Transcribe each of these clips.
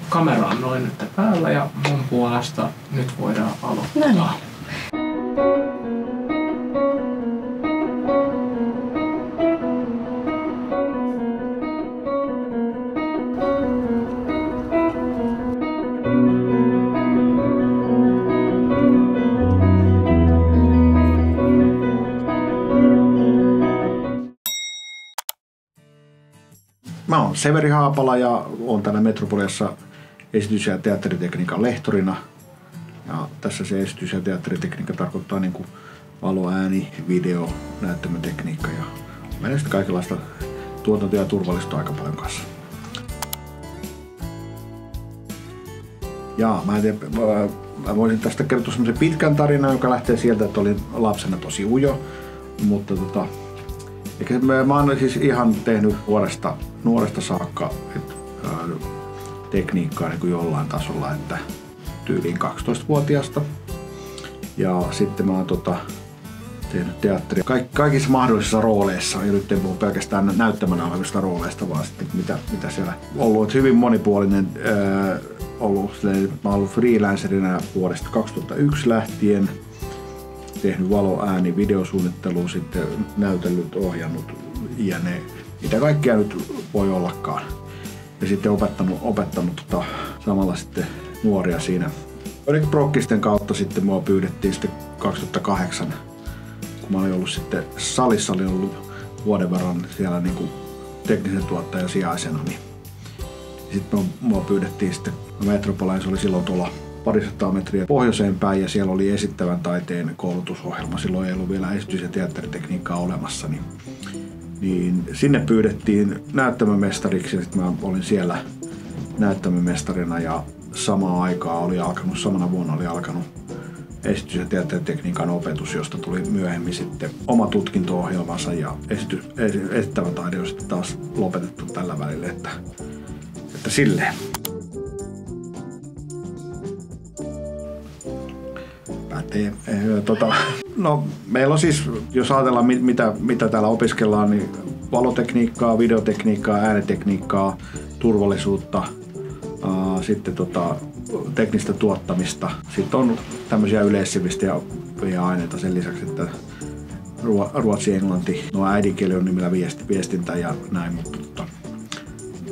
kamera on noin nyt päällä ja mun puolesta nyt voidaan aloittaa. No niin. Mä oon Severi Haapala ja oon täällä Metropoliassa esitys- ja teatteritekniikan lehtorina. Ja tässä se esitys- ja teatteritekniikka tarkoittaa niin kuin valo, ääni, video, näyttämötekniikka ja meidän kaikenlaista tuotanto- ja turvallisuutta aika paljon kanssa. Ja mä voisin tästä kertoa semmoisen pitkän tarinan, joka lähtee sieltä, että olin lapsena tosi ujo, mutta mä oon siis ihan tehnyt nuoresta saakka tekniikkaa niin kuin jollain tasolla, että tyyliin 12-vuotiaasta. Ja sitten mä oon tehnyt teatteria kaikissa mahdollisissa rooleissa. Ja nyt en puhu pelkästään näyttämänä olevista rooleista, vaan sitten mitä siellä on ollut. Hyvin monipuolinen ollut. Mä oon ollut freelancerina vuodesta 2001 lähtien. Tehnyt valo, ääni, videosuunnittelua, sitten näytellyt, ohjannut, jne. Mitä kaikkea nyt voi ollakaan. Ja sitten opettanut samalla sitten nuoria siinä. Joidenkin prokkisten kautta sitten mua pyydettiin sitten 2008, kun mä olin ollut sitten salissa, olin ollut vuoden verran siellä niin kuin teknisen tuottajan sijaisena. Niin sitten mua pyydettiin sitten Metropoliaan, se oli silloin tuolla parisataa metriä pohjoiseen päin ja siellä oli esittävän taiteen koulutusohjelma. Silloin ei ollut vielä esitys- ja teatteritekniikkaa olemassa. Niin sinne pyydettiin näyttämömestariksi ja sitten mä olin siellä näyttämömestarina ja samaan aikaan samana vuonna oli alkanut esitys- ja teatteritekniikan opetus, josta tuli myöhemmin sitten oma tutkinto-ohjelmansa ja esittävä taide on sitten taas lopetettu tällä välillä, että silleen. No, meillä on siis, jos ajatellaan mitä täällä opiskellaan, niin valotekniikkaa, videotekniikkaa, äänitekniikkaa, turvallisuutta, sitten teknistä tuottamista. Sitten on tämmöisiä yleissivistäviä aineita sen lisäksi, että ruotsi, englanti, äidinkieli on nimellä viestintä ja näin, mutta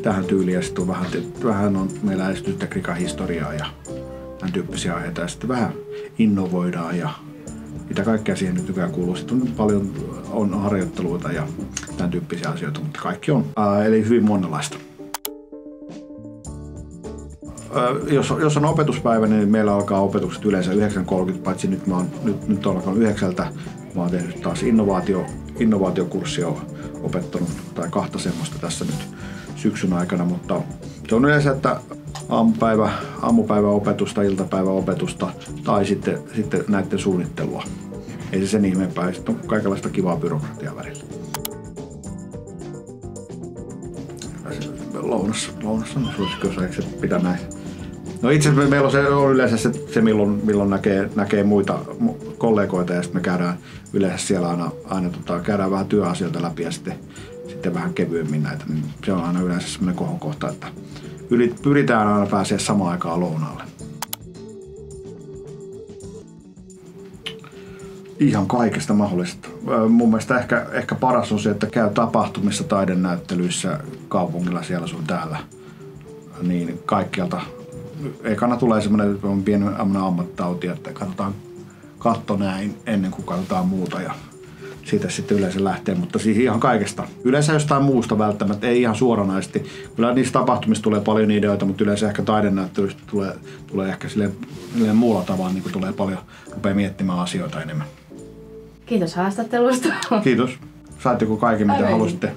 tähän tyyliin ja sitten on vähän on meillä esitystekniikan historiaa ja tämän tyyppisiä aiheita ja sitten vähän innovoidaan ja mitä kaikkea siihen nyt nykyään kuuluu. Sitten on paljon harjoitteluita ja tämän tyyppisiä asioita, mutta kaikki on eli hyvin monenlaista. Jos on opetuspäivä, niin meillä alkaa opetukset yleensä 9.30, paitsi nyt nyt on alkanut 9:00. Mä oon tehnyt taas innovaatiokurssia opettanut tai 2 semmoista tässä nyt syksyn aikana, mutta se on yleensä, että aamupäiväopetusta, iltapäiväopetusta tai sitten näiden suunnittelua. Ei se sen ihmeempää, sitten on kaikenlaista kivaa byrokratiaa välillä. Lounas on suosittu, eikö se pitää näin? No itse asiassa meillä on yleensä se milloin näkee muita kollegoita ja sitten me käydään yleensä siellä aina käydään vähän työasioita läpi ja sitten vähän kevyemmin näitä, niin se on aina yleensä semmoinen kohokohta, että pyritään aina pääsee samaan aikaan lounaalle. Ihan kaikesta mahdollista. Mun mielestä ehkä paras on se, että käy tapahtumissa, taidenäyttelyissä, kaupungilla siellä sun täällä. Niin kaikkialta. Ekana tulee semmoinen pieni ammattitauti, että katsotaan katto näin ennen kuin katsotaan muuta. Ja siitä sitten yleensä lähtee, mutta siis ihan kaikesta. Yleensä jostain muusta välttämättä, ei ihan suoranaisesti. Kyllä niistä tapahtumista tulee paljon ideoita, mutta yleensä ehkä taidenäyttelystä tulee ehkä silleen muulla tavalla, niin kuin tulee paljon, rupeaa miettimään asioita enemmän. Kiitos haastattelusta. Kiitos. Saitteko kaiken, mitä halusitte?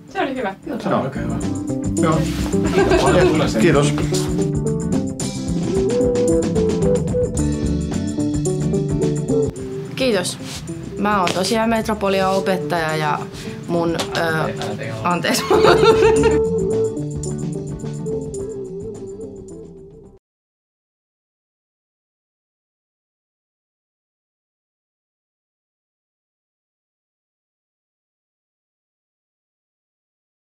Se oli hyvä. Se on oikein hyvä. Joo. Kiitos. Kiitos. Mä oon tosiaan Metropolian opettaja ja mun... Anteeksi.